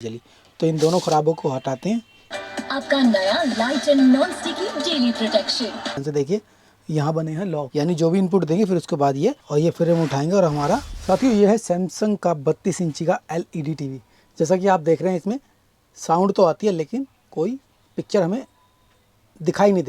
जली। तो इन दोनों खराबों को हटाते हैं। आपका नया light and non sticky daily protection से देखिए यहाँ बने हैं लॉक, यानी जो भी इनपुट देंगे फिर उसके बाद ये, और ये फिर हम उठाएंगे और हमारा साथियों ये है सैमसंग का 32 इंची का LED टीवी। जैसा कि आप देख रहे हैं इसमें साउंड तो आती है लेकिन कोई पिक्चर हमें दिखाई नहीं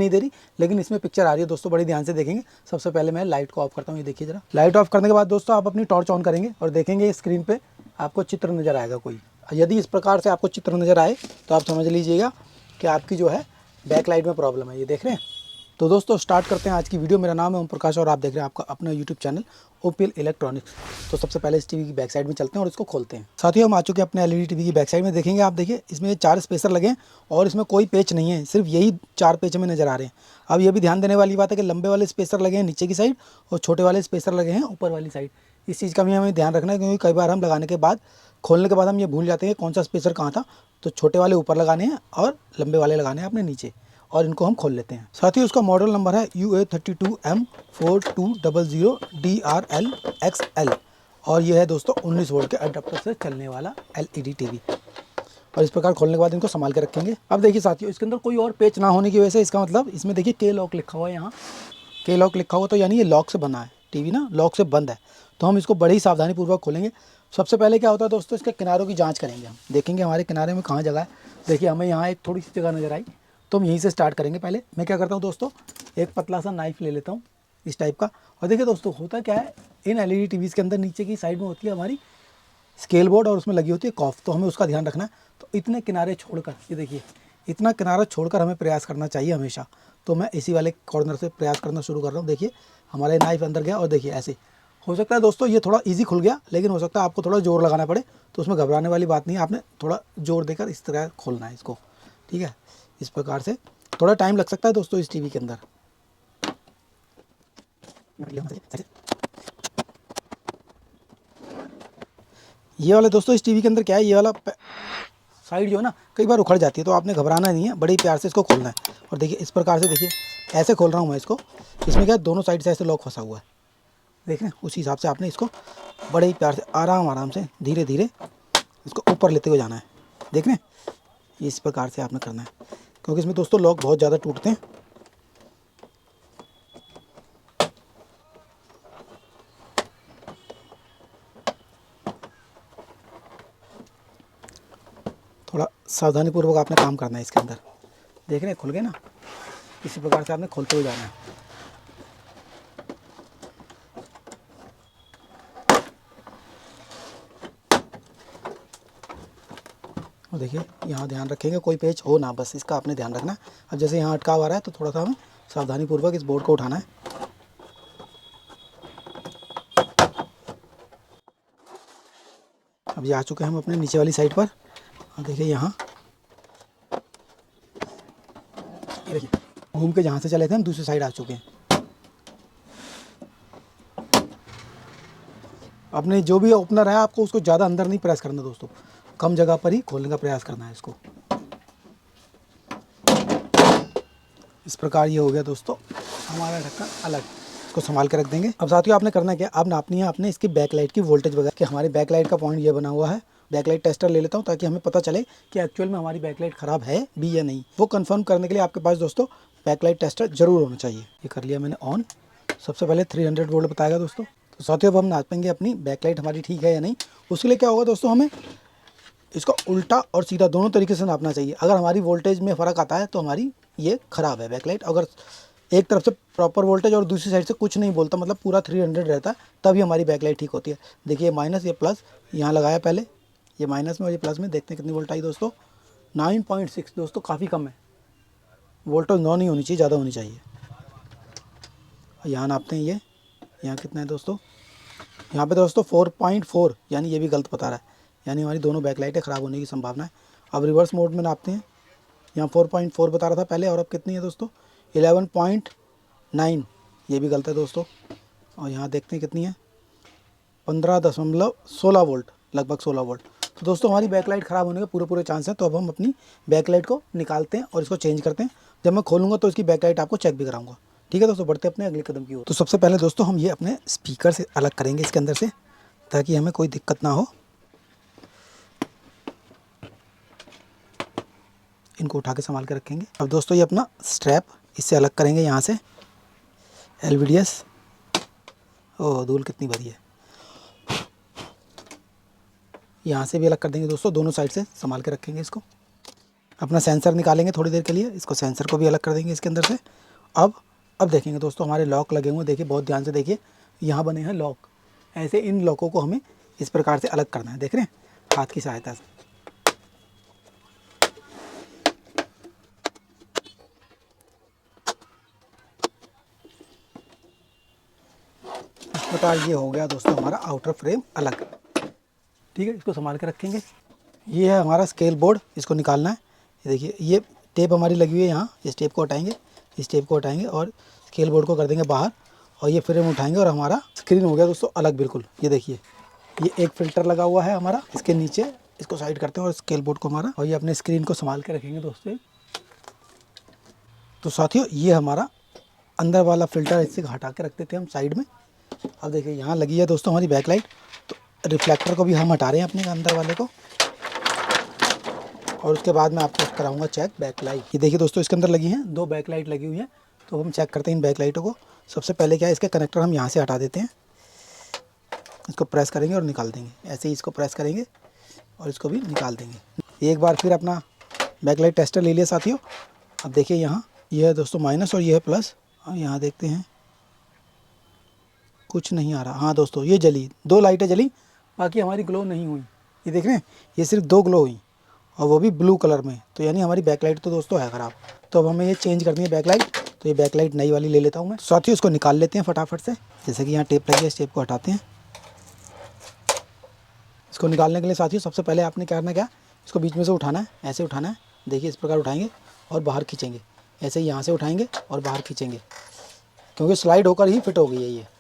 दे रही, लेकिन इसमें पिक्चर आ रही है दोस्तों। बड़ी ध्यान से देखेंगे। सबसे पहले मैं लाइट को ऑफ करता हूँ। ये देखिए जरा, लाइट ऑफ करने के बाद दोस्तों आप अपनी टॉर्च ऑन करेंगे और देखेंगे स्क्रीन पे आपको चित्र नज़र आएगा कोई। यदि इस प्रकार से आपको चित्र नज़र आए तो आप समझ लीजिएगा कि आपकी जो है बैक लाइट में प्रॉब्लम है। ये देख रहे हैं। तो दोस्तों स्टार्ट करते हैं आज की वीडियो। मेरा नाम है ओम प्रकाश और आप देख रहे हैं आपका अपना यूट्यूब चैनल ओपीएल इलेक्ट्रॉनिक्स। तो सबसे पहले इस टीवी की बैक साइड में चलते हैं और इसको खोलते हैं। साथियों हम आ चुके हैं अपने LED टीवी की बैक साइड में। देखेंगे आप, देखिए इसमें 4 स्पेसर लगे हैं और इसमें कोई पेच नहीं है, सिर्फ यही 4 पेच हमें नज़र आ रहे हैं। अब ये भी ध्यान देने वाली बात है कि लंबे वाले स्पेसर लगे हैं नीचे की साइड और छोटे वाले स्पेसर लगे हैं ऊपर वाली साइड। इस चीज़ का भी हमें ध्यान रखना है, क्योंकि कई बार हम लगाने के बाद, खोलने के बाद हम ये भूल जाते हैं कौन सा स्पेसर कहाँ था। तो छोटे वाले ऊपर लगाने हैं और लंबे वाले लगाने हैं अपने नीचे, और इनको हम खोल लेते हैं। साथ ही उसका मॉडल नंबर है UA32M4200DRL XL और ये है दोस्तों 19 वोल्ट के अडेप्टर से चलने वाला LED टीवी। और इस प्रकार खोलने के बाद इनको संभाल के रखेंगे। अब देखिए साथियों, इसके अंदर कोई और पेच ना होने की वजह से, इसका मतलब इसमें देखिए के लॉक लिखा हुआ है। यहाँ के लॉक लिखा हुआ, तो यानी ये लॉक से बना है टीवी ना, लॉक से बंद है। तो हम इसको बड़ी ही सावधानी पूर्वक खोलेंगे। सबसे पहले क्या होता है दोस्तों, इसके किनारों की जांच करेंगे। हम देखेंगे हमारे किनारे में कहाँ जगह है। देखिए हमें यहाँ एक थोड़ी सी जगह नज़र आई, तो हम यहीं से स्टार्ट करेंगे। पहले मैं क्या करता हूँ दोस्तों, एक पतला सा नाइफ ले लेता हूँ इस टाइप का। और देखिए दोस्तों होता क्या है, इन LED टीवीज़ के अंदर नीचे की साइड में होती है हमारी स्केल बोर्ड और उसमें लगी होती है कॉफ, तो हमें उसका ध्यान रखना है। तो इतने किनारे छोड़कर, ये देखिए इतना किनारा छोड़कर हमें प्रयास करना चाहिए हमेशा। तो मैं इसी वाले कॉर्नर से प्रयास करना शुरू कर रहा हूँ। देखिए हमारे नाइफ अंदर गया और देखिए ऐसे। हो सकता है दोस्तों ये थोड़ा इजी खुल गया, लेकिन हो सकता है आपको थोड़ा जोर लगाना पड़े, तो उसमें घबराने वाली बात नहीं है। आपने थोड़ा जोर देकर इस तरह खोलना है इसको, ठीक है। इस प्रकार से थोड़ा टाइम लग सकता है दोस्तों इस टीवी के अंदर। ये वाला दोस्तों इस टीवी के अंदर क्या है, ये वाला साइड जो है ना कई बार उखड़ जाती है, तो आपने घबराना नहीं है, बड़े ही प्यार से इसको खोलना है। और देखिए इस प्रकार से, देखिए ऐसे खोल रहा हूँ मैं इसको। इसमें क्या है, दोनों साइड से ऐसे लॉक फंसा हुआ है, देख रहे हैं। उसी हिसाब से आपने इसको बड़े ही प्यार से आराम से धीरे धीरे इसको ऊपर लेते हुए जाना है, देख रहे हैं। इस प्रकार से आपने करना है, क्योंकि इसमें दोस्तों लॉक बहुत ज़्यादा टूटते हैं। थोड़ा सावधानी पूर्वक आपने काम करना है इसके अंदर। देख रहे हैं खुल गए ना, इसी प्रकार से आपने खोलते हुए जाना है। और देखिए यहाँ ध्यान रखेंगे कोई पेच हो ना, बस इसका आपने ध्यान रखना है। अब जैसे यहाँ अटका हुआ है तो थोड़ा सा हमें सावधानी पूर्वक इस बोर्ड को उठाना है। अब ये आ चुके हैं हम अपने नीचे वाली साइड पर। और देखिए यहाँ देखिए घूम के जहाँ से चले थे हम दूसरी साइड आ चुके हैं। अपने जो भी ओपनर है आपको उसको ज़्यादा अंदर नहीं प्रेस करना दोस्तों, कम जगह पर ही खोलने का प्रयास करना है इसको। इस प्रकार ये हो गया दोस्तों हमारा ढक्कन अलग, इसको संभाल के रख देंगे। अब साथियों आपने करना क्या, अब नापनी है आपने इसकी बैक लाइट की वोल्टेज वगैरह, कि हमारी बैक लाइट का पॉइंट ये बना हुआ है। बैक लाइट टेस्टर ले लेता हूँ ताकि हमें पता चले कि एक्चुअल में हमारी बैक लाइट ख़राब है भी या नहीं। वो कंफर्म करने के लिए आपके पास दोस्तों बैक लाइट टेस्टर जरूर होना चाहिए। ये कर लिया मैंने ऑन। सबसे पहले 300 वोल्ट बताएगा दोस्तों। तो साथियों अब हम नापेंगे अपनी बैक लाइट हमारी ठीक है या नहीं। उसके लिए क्या होगा दोस्तों, हमें इसको उल्टा और सीधा दोनों तरीके से नापना चाहिए। अगर हमारी वोल्टेज में फ़र्क आता है तो हमारी ये ख़राब है बैकलाइट। अगर एक तरफ से प्रॉपर वोल्टेज और दूसरी साइड से कुछ नहीं बोलता, मतलब पूरा 300 रहता है, तभी हमारी बैकलाइट ठीक होती है। देखिए माइनस, ये प्लस यहाँ लगाया पहले, ये माइनस में और ये प्लस में। देखते हैं कितनी वोल्ट आई दोस्तों, 9.6 दोस्तों, काफ़ी कम है। वोल्टेज 9 नहीं होनी चाहिए, ज़्यादा होनी चाहिए। यहाँ नापते हैं, ये यहाँ कितना है दोस्तों, यहाँ पे दोस्तों 4.4, यानी ये भी गलत बता रहा है, यानी हमारी दोनों बैकलाइटें ख़राब होने की संभावना है। अब रिवर्स मोड में नापते हैं। यहाँ 4.4 बता रहा था पहले, और अब कितनी है दोस्तों 11.9, ये भी गलत है दोस्तों। और यहाँ देखते हैं कितनी है, 15.16 वोल्ट, लगभग 16 वोल्ट। तो दोस्तों हमारी बैकलाइट ख़राब होने के पूरे चांस हैं। तो अब हम अपनी बैकलाइट को निकालते हैं और इसको चेंज करते हैं। जब मैं खोलूँगा तो इसकी बैकलाइट आपको चेक भी कराऊंगा, ठीक है दोस्तों। बढ़ते अपने अगले कदम की ओर। तो सबसे पहले दोस्तों हम ये अपने स्पीकर से अलग करेंगे इसके अंदर से, ताकि हमें कोई दिक्कत ना हो। इनको उठा के संभाल के रखेंगे। अब दोस्तों ये अपना स्ट्रैप इससे अलग करेंगे यहाँ से, LVDS। ओह धूल कितनी भरी है। यहाँ से भी अलग कर देंगे दोस्तों, दोनों साइड से संभाल के रखेंगे इसको। अपना सेंसर निकालेंगे थोड़ी देर के लिए, इसको सेंसर को भी अलग कर देंगे इसके अंदर से। अब देखेंगे दोस्तों हमारे लॉक लगे हुए हैं, देखिए बहुत ध्यान से देखिए, यहाँ बने हैं लॉक। ऐसे इन लॉकों को हमें इस प्रकार से अलग करना है, देख रहे हैं, हाथ की सहायता से। इस प्रकार ये हो गया दोस्तों हमारा आउटर फ्रेम अलग। ठीक है, इसको संभाल के रखेंगे। ये है हमारा स्केल बोर्ड, इसको निकालना है। ये देखिए ये टेप हमारी लगी हुई है यहाँ, इस टेप को हटाएंगे, इस टेप को हटाएंगे और स्केल बोर्ड को कर देंगे बाहर, और ये फ्रेम उठाएंगे और हमारा स्क्रीन हो गया दोस्तों अलग बिल्कुल। ये देखिए ये एक फ़िल्टर लगा हुआ है हमारा इसके नीचे, इसको साइड करते हैं और स्केल बोर्ड को हमारा, और ये अपने स्क्रीन को संभाल के रखेंगे दोस्तों। तो साथियों ये हमारा अंदर वाला फ़िल्टर इससे हटा के रखते थे हम साइड में। अब देखिए यहाँ लगी है दोस्तों हमारी बैकलाइट, तो रिफ्लेक्टर को भी हम हटा रहे हैं अपने अंदर वाले को, और उसके बाद मैं आपको कराऊंगा चेक बैकलाइट। ये देखिए दोस्तों इसके अंदर लगी हैं 2 बैकलाइट लगी हुई हैं, तो हम चेक करते हैं इन बैकलाइटों को। सबसे पहले क्या है, इसके कनेक्टर हम यहाँ से हटा देते हैं, इसको प्रेस करेंगे और निकाल देंगे, ऐसे ही इसको प्रेस करेंगे और इसको भी निकाल देंगे। एक बार फिर अपना बैकलाइट टेस्टर ले लिया साथियों। अब देखिए यहाँ ये है दोस्तों माइनस और ये है प्लस, और यहाँ देखते हैं कुछ नहीं आ रहा। हाँ दोस्तों ये जली, 2 लाइटें जली, बाकी हमारी ग्लो नहीं हुई। ये देख रहे हैं, ये सिर्फ 2 ग्लो हुई, और वो भी ब्लू कलर में, तो यानी हमारी बैकलाइट तो दोस्तों है ख़राब। तो अब हमें ये चेंज करनी है बैकलाइट, तो ये बैकलाइट नई वाली ले लेता हूँ मैं। साथियों इसको निकाल लेते हैं फटाफट से, जैसे कि यहाँ टेप लगी है, इस टेप को हटाते हैं। इसको निकालने के लिए साथियों सबसे पहले आपने करना क्या, इसको बीच में से उठाना है, ऐसे उठाना है, देखिए इस प्रकार उठाएंगे और बाहर खींचेंगे, ऐसे ही यहाँ से उठाएंगे और बाहर खींचेंगे, क्योंकि स्लाइड होकर ही फिट हो गई है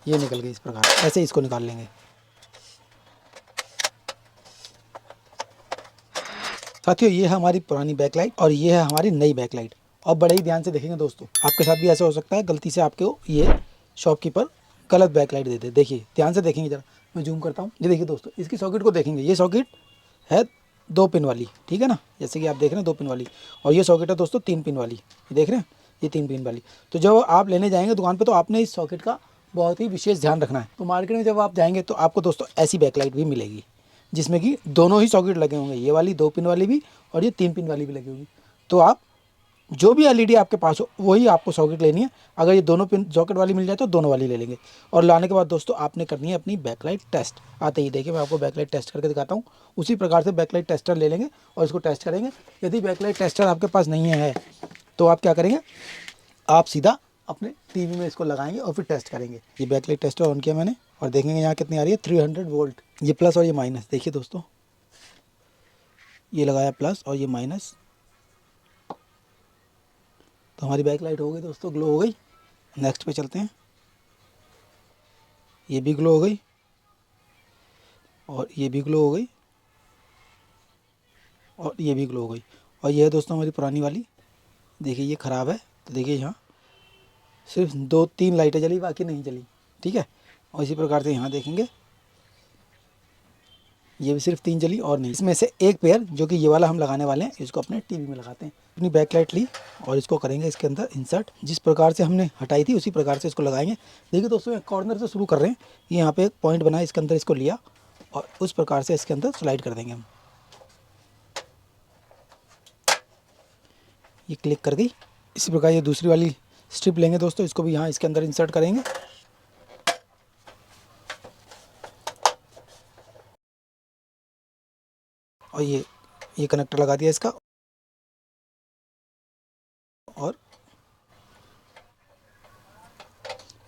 ये निकल गई इस प्रकार। ऐसे इसको निकाल लेंगे। साथियों ये है हमारी पुरानी बैकलाइट और ये है हमारी नई बैकलाइट। और बड़े ही ध्यान से देखेंगे दोस्तों, आपके साथ भी ऐसा हो सकता है गलती से आपको ये शॉपकीपर गलत बैकलाइट दे दे। देखिए ध्यान से देखेंगे जरा, मैं जूम करता हूँ। ये देखिए दोस्तों इसकी सॉकेट को देखेंगे, ये सॉकेट है 2 पिन वाली, ठीक है ना, जैसे कि आप देख रहे हैं 2 पिन वाली, और ये सॉकेट है दोस्तों 3 पिन वाली। ये देख रहे हैं ये 3 पिन वाली। तो जब आप लेने जाएंगे दुकान पर तो आपने इस सॉकेट का बहुत ही विशेष ध्यान रखना है। तो मार्केट में जब आप जाएंगे तो आपको दोस्तों ऐसी बैकलाइट भी मिलेगी, जिसमें कि दोनों ही सॉकेट लगे होंगे, ये वाली 2 पिन वाली भी और ये 3 पिन वाली भी लगी होगी। तो आप जो भी एलईडी आपके पास हो वही आपको सॉकेट लेनी है। अगर ये दोनों पिन सॉकेट वाली मिल जाए तो दोनों वाली ले लेंगे। और लाने के बाद दोस्तों आपने करनी है अपनी बैकलाइट टेस्ट। आते ही देखिए मैं आपको बैकलाइट टेस्ट करके दिखाता हूँ। उसी प्रकार से बैकलाइट टेस्टर ले लेंगे और इसको टेस्ट करेंगे। यदि बैकलाइट टेस्टर आपके पास नहीं है तो आप क्या करेंगे, आप सीधा अपने टीवी में इसको लगाएंगे और फिर टेस्ट करेंगे। ये बैकलाइट टेस्टर ऑन किया मैंने और देखेंगे यहाँ कितनी आ रही है, 300 वोल्ट। ये प्लस और ये माइनस, देखिए दोस्तों ये लगाया प्लस और ये माइनस, तो हमारी बैकलाइट हो गई दोस्तों, ग्लो हो गई। नेक्स्ट पे चलते हैं। ये भी ग्लो हो गई और ये भी ग्लो हो गई और ये भी ग्लो हो गई। और ये है दोस्तों हमारी पुरानी वाली, देखिए ये ख़राब है, तो देखिए यहाँ सिर्फ 2-3 लाइटें जली, बाकी नहीं जली, ठीक है। और इसी प्रकार से यहाँ देखेंगे ये भी सिर्फ 3 जली और नहीं। इसमें से एक पेयर जो कि ये वाला हम लगाने वाले हैं, इसको अपने टीवी में लगाते हैं। अपनी बैकलाइट ली और इसको करेंगे इसके अंदर इंसर्ट। जिस प्रकार से हमने हटाई थी उसी प्रकार से इसको लगाएंगे। देखिए दोस्तों कॉर्नर से शुरू कर रहे हैं, ये यहाँ पे एक पॉइंट बनाया, इसके अंदर इसको लिया और उस प्रकार से इसके अंदर स्लाइड कर देंगे हम। ये क्लिक कर गई। इसी प्रकार ये दूसरी वाली स्ट्रिप लेंगे दोस्तों, इसको भी यहाँ इसके अंदर इंसर्ट करेंगे। और ये कनेक्टर लगा दिया इसका, और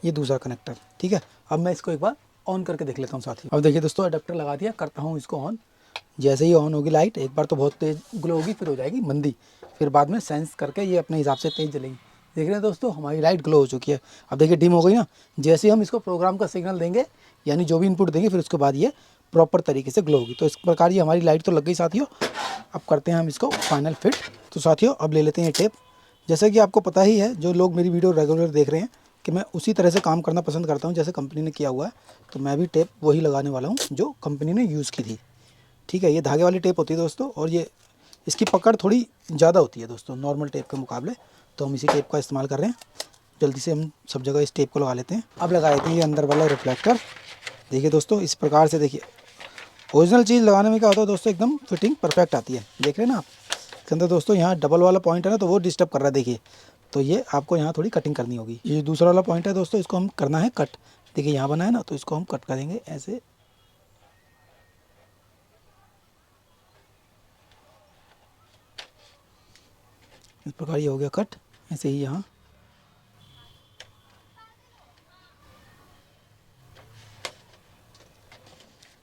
ये दूसरा कनेक्टर, ठीक है। अब मैं इसको एक बार ऑन करके देख लेता हूँ साथियों। अब देखिए दोस्तों अडेप्टर लगा दिया, करता हूँ इसको ऑन। जैसे ही ऑन होगी लाइट, एक बार तो बहुत तेज़ ग्लो होगी, फिर हो जाएगी मंदी, फिर बाद में सेंस करके ये अपने हिसाब से तेज़ जलेगी। देख रहे हैं दोस्तों हमारी लाइट ग्लो हो चुकी है। अब देखिए डिम हो गई ना। जैसे ही हम इसको प्रोग्राम का सिग्नल देंगे, यानी जो भी इनपुट देंगे, फिर उसके बाद ये प्रॉपर तरीके से ग्लो होगी। तो इस प्रकार ये हमारी लाइट तो लग गई साथियों। अब करते हैं हम इसको फाइनल फिट। तो साथियों अब ले लेते हैं टेप। जैसा कि आपको पता ही है, जो लोग मेरी वीडियो रेगुलर देख रहे हैं, कि मैं उसी तरह से काम करना पसंद करता हूँ जैसे कंपनी ने किया हुआ है। तो मैं भी टेप वही लगाने वाला हूँ जो कंपनी ने यूज़ की थी। ठीक है, ये धागे वाली टेप होती है दोस्तों, और ये इसकी पकड़ थोड़ी ज़्यादा होती है दोस्तों नॉर्मल टेप के मुकाबले, तो हम इसी टेप का इस्तेमाल कर रहे हैं। जल्दी से हम सब जगह इस टेप को लगा लेते हैं। अब लगा लेते हैं ये अंदर वाला रिफ्लेक्टर। देखिए दोस्तों, इस प्रकार से देखिए, ओरिजिनल चीज़ लगाने में क्या होता है दोस्तों, एकदम फिटिंग परफेक्ट आती है। देख रहे हैं ना आप, इसके अंदर दोस्तों यहाँ डबल वाला पॉइंट है ना, तो वो डिस्टर्ब कर रहा है देखिए, तो ये आपको यहाँ थोड़ी कटिंग करनी होगी। ये दूसरा वाला पॉइंट है दोस्तों, इसको हम करना है कट। देखिए यहाँ बना है ना, तो इसको हम कट करेंगे ऐसे। इस प्रकार ये हो गया कट, ऐसे ही यहाँ।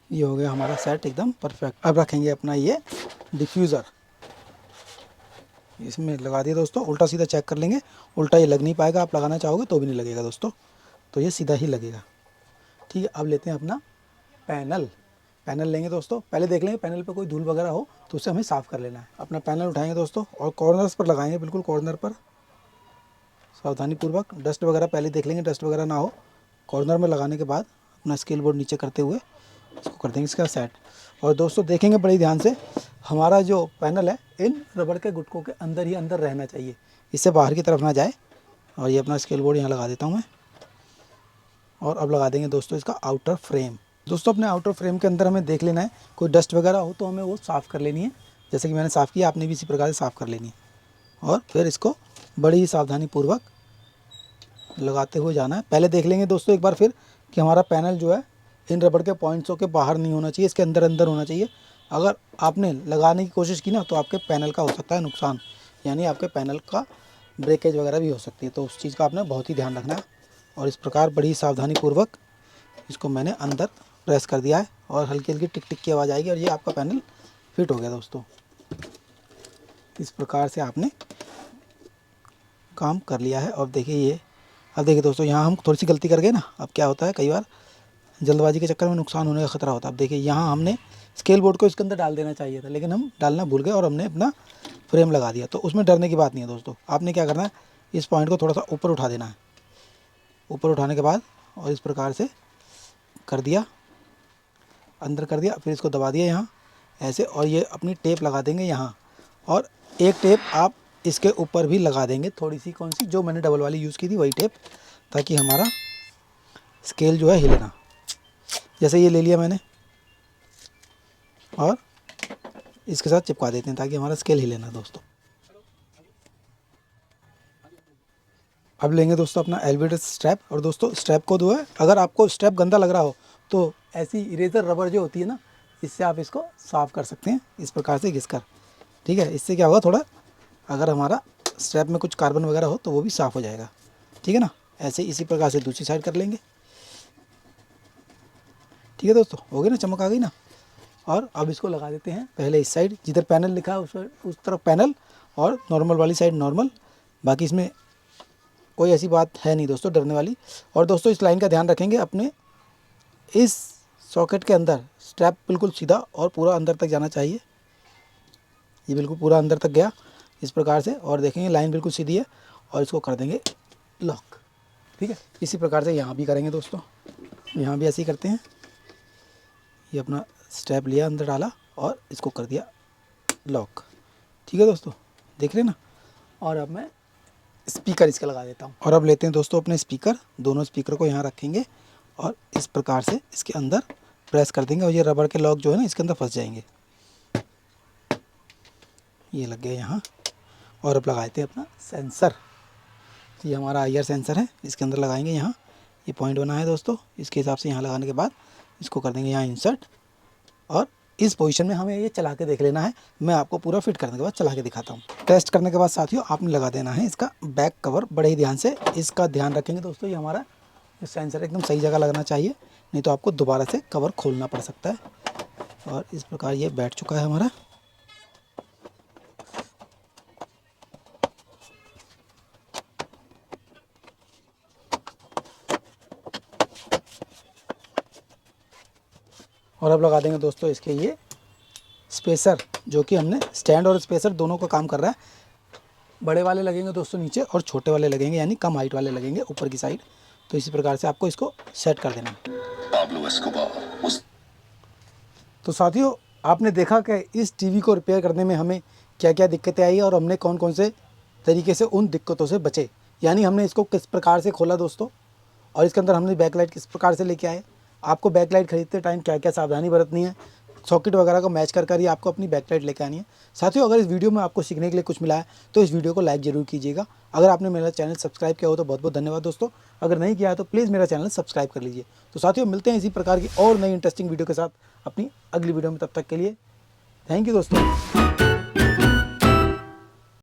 ये हो गया हमारा सेट एकदम परफेक्ट। अब रखेंगे अपना ये डिफ्यूज़र, इसमें लगा दिया दोस्तों। उल्टा सीधा चेक कर लेंगे, उल्टा ये लग नहीं पाएगा, आप लगाना चाहोगे तो भी नहीं लगेगा दोस्तों, तो ये सीधा ही लगेगा। ठीक है, अब लेते हैं अपना पैनल लेंगे दोस्तों। पहले देख लेंगे पैनल पे कोई धूल वगैरह हो तो उसे हमें साफ़ कर लेना है। अपना पैनल उठाएंगे दोस्तों और कॉर्नर्स पर लगाएंगे, बिल्कुल कॉर्नर पर सावधानी पूर्वक। डस्ट वगैरह पहले देख लेंगे, डस्ट वगैरह ना हो। कॉर्नर में लगाने के बाद अपना स्केल बोर्ड नीचे करते हुए इसको कर देंगे इसका सेट। और दोस्तों देखेंगे बड़े ध्यान से, हमारा जो पैनल है इन रबड़ के गुटकों के अंदर ही अंदर रहना चाहिए, इससे बाहर की तरफ ना जाए। और ये अपना स्केल बोर्ड यहाँ लगा देता हूँ मैं। और अब लगा देंगे दोस्तों इसका आउटर फ्रेम। दोस्तों अपने आउटर फ्रेम के अंदर हमें देख लेना है, कोई डस्ट वगैरह हो तो हमें वो साफ़ कर लेनी है। जैसे कि मैंने साफ़ किया, आपने भी इसी प्रकार से साफ़ कर लेनी है। और फिर इसको बड़ी ही सावधानी पूर्वक लगाते हुए जाना है। पहले देख लेंगे दोस्तों एक बार फिर कि हमारा पैनल जो है इन रबड़ के पॉइंट्सों के बाहर नहीं होना चाहिए, इसके अंदर अंदर होना चाहिए। अगर आपने लगाने की कोशिश की ना तो आपके पैनल का हो सकता है नुकसान, यानी आपके पैनल का ब्रेकेज वगैरह भी हो सकती है, तो उस चीज़ का आपने बहुत ही ध्यान रखना है। और इस प्रकार बड़ी सावधानी पूर्वक इसको मैंने अंदर प्रेस कर दिया है, और हल्की हल्की टिक टिक की आवाज़ आएगी और ये आपका पैनल फिट हो गया दोस्तों। इस प्रकार से आपने काम कर लिया है। अब देखिए ये, अब देखिए दोस्तों यहाँ हम थोड़ी सी गलती कर गए ना। अब क्या होता है, कई बार जल्दबाजी के चक्कर में नुकसान होने का खतरा होता है। अब देखिए यहाँ हमने स्केल बोर्ड को इसके अंदर डाल देना चाहिए था, लेकिन हम डालना भूल गए और हमने अपना फ्रेम लगा दिया। तो उसमें डरने की बात नहीं है दोस्तों। आपने क्या करना है, इस पॉइंट को थोड़ा सा ऊपर उठा देना है। ऊपर उठाने के बाद और इस प्रकार से कर दिया, अंदर कर दिया, फिर इसको दबा दिया यहाँ ऐसे, और ये अपनी टेप लगा देंगे यहाँ। और एक टेप आप इसके ऊपर भी लगा देंगे, थोड़ी सी, कौन सी, जो मैंने डबल वाली यूज़ की थी वही टेप, ताकि हमारा स्केल जो है हिले ना। जैसे ये ले लिया मैंने और इसके साथ चिपका देते हैं ताकि हमारा स्केल हिले ना दोस्तों। अब लेंगे दोस्तों अपना एलिवेटर स्ट्रैप। और दोस्तों स्ट्रैप को जो है, अगर आपको स्ट्रैप गंदा लग रहा हो तो ऐसी इरेजर रबर जो होती है ना, इससे आप इसको साफ़ कर सकते हैं, इस प्रकार से घिसकर। ठीक है, इससे क्या होगा, थोड़ा अगर हमारा स्ट्रैप में कुछ कार्बन वगैरह हो तो वो भी साफ़ हो जाएगा। ठीक है ना, ऐसे इसी प्रकार से दूसरी साइड कर लेंगे। ठीक है दोस्तों, हो गई ना, चमक आ गई ना। और अब इसको लगा देते हैं पहले इस साइड, जिधर पैनल लिखा है उस तरफ पैनल, और नॉर्मल वाली साइड नॉर्मल। बाकी इसमें कोई ऐसी बात है नहीं दोस्तों डरने वाली। और दोस्तों इस लाइन का ध्यान रखेंगे, अपने इस सॉकेट के अंदर स्ट्रैप बिल्कुल सीधा और पूरा अंदर तक जाना चाहिए। ये बिल्कुल पूरा अंदर तक गया इस प्रकार से, और देखेंगे लाइन बिल्कुल सीधी है, और इसको कर देंगे लॉक। ठीक है, इसी प्रकार से यहाँ भी करेंगे दोस्तों, यहाँ भी ऐसे ही करते हैं। ये अपना स्ट्रैप लिया, अंदर डाला और इसको कर दिया लॉक। ठीक है दोस्तों, देख रहे हैं ना। और अब मैं स्पीकर इसका लगा देता हूँ। और अब लेते हैं दोस्तों अपने स्पीकर, दोनों स्पीकर को यहाँ रखेंगे और इस प्रकार से इसके अंदर प्रेस कर देंगे, और ये रबड़ के लॉक जो है ना इसके अंदर फंस जाएंगे। ये लग गया यहाँ। और अब लगाते हैं अपना सेंसर। ये हमारा IR सेंसर है, इसके अंदर लगाएंगे यहाँ। ये पॉइंट बना है दोस्तों, इसके हिसाब से यहाँ लगाने के बाद इसको कर देंगे यहाँ इंसर्ट, और इस पोजीशन में हमें ये चला के देख लेना है। मैं आपको पूरा फिट करने के बाद चला के दिखाता हूँ। टेस्ट करने के बाद साथियों आपने लगा देना है इसका बैक कवर। बड़े ही ध्यान से इसका ध्यान रखेंगे दोस्तों, ये हमारा सेंसर एकदम सही जगह लगना चाहिए, नहीं तो आपको दोबारा से कवर खोलना पड़ सकता है। और इस प्रकार ये बैठ चुका है हमारा। और अब लगा देंगे दोस्तों इसके ये स्पेसर, जो कि हमने स्टैंड और स्पेसर दोनों का काम कर रहा है। बड़े वाले लगेंगे दोस्तों नीचे, और छोटे वाले लगेंगे, यानी कम हाइट वाले लगेंगे ऊपर की साइड। तो इसी प्रकार से आपको इसको सेट कर देना है। तो साथियों आपने देखा कि इस टीवी को रिपेयर करने में हमें क्या क्या दिक्कतें आई और हमने कौन कौन से तरीके से उन दिक्कतों से बचे। यानी हमने इसको किस प्रकार से खोला दोस्तों, और इसके अंदर हमने बैकलाइट किस प्रकार से लेके आए। आपको बैकलाइट खरीदते टाइम क्या क्या सावधानी बरतनी है, सॉकेट वगैरह को मैच कर ही आपको अपनी बैकलाइट लेके आनी है। साथियों, अगर इस वीडियो में आपको सीखने के लिए कुछ मिला है तो इस वीडियो को लाइक ज़रूर कीजिएगा। अगर आपने मेरा चैनल सब्सक्राइब किया हो तो बहुत बहुत धन्यवाद दोस्तों। अगर नहीं किया है तो प्लीज़ मेरा चैनल सब्सक्राइब कर लीजिए। तो साथियों, मिलते हैं इसी प्रकार की और नई इंटरेस्टिंग वीडियो के साथ अपनी अगली वीडियो में। तब तक के लिए थैंक यू दोस्तों।